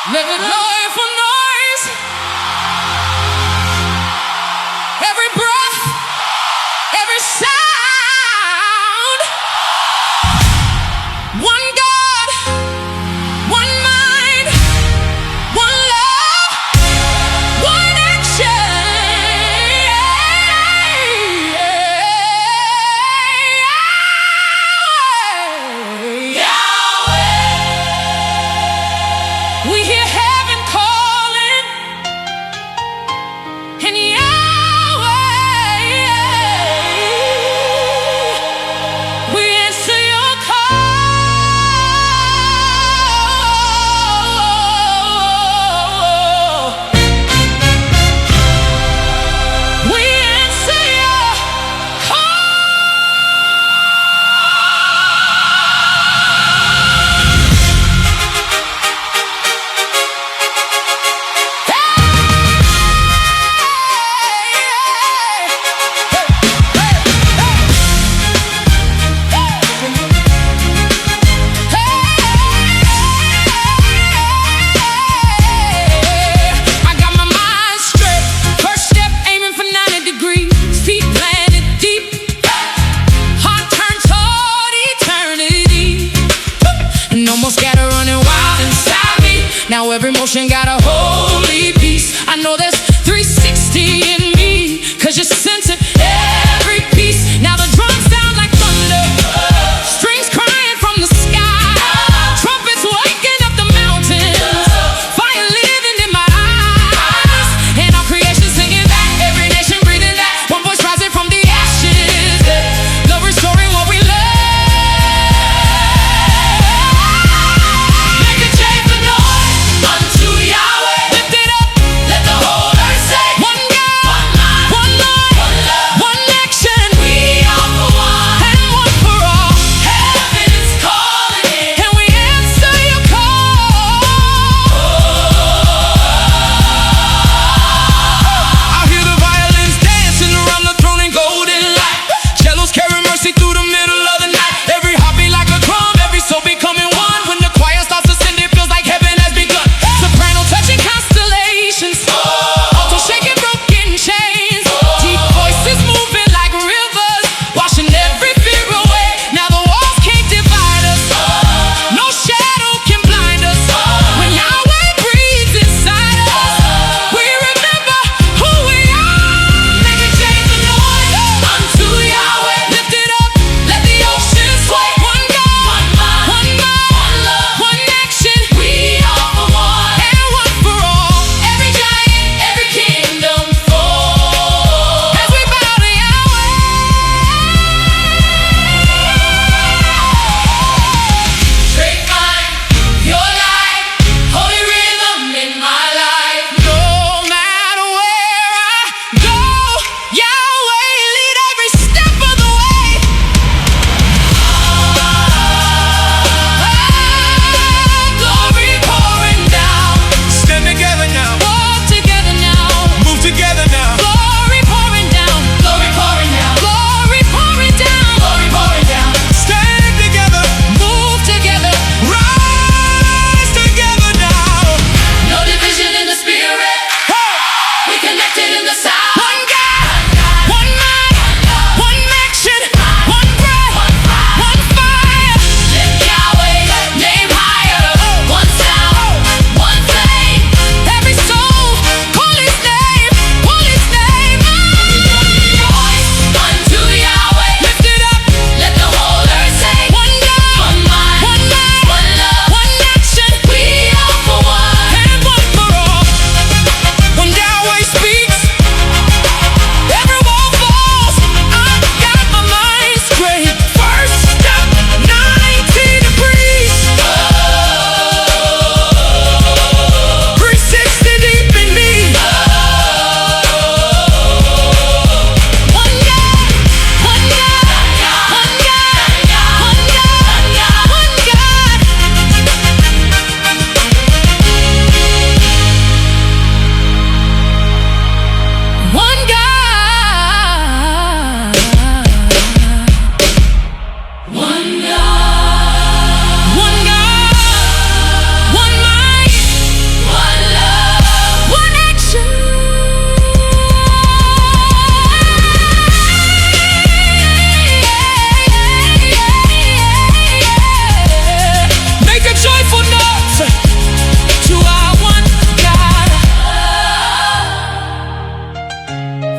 Let it joyful noise. Every breath, every sound. One God, one mind, one love, one action. Yahweh. We hear heaven calling, and Yahweh, we answer your call. We answer your I got my mind straight. First step aiming for 90 degrees. Feet planted deep. Heart turned toward eternity. And almost got her running wild inside me. Now every motion got a holy peace. I know there's 360 in me, 'cause you're sensing every piece. Now the drums sound like thunder, strings crying from the sky, trumpets waking up the mountains, fire living in my eyes, and all creation singing that, every nation breathing that, one voice rising from the ashes, love restoring what we love. Make a joyful noise unto Yahweh.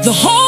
The whole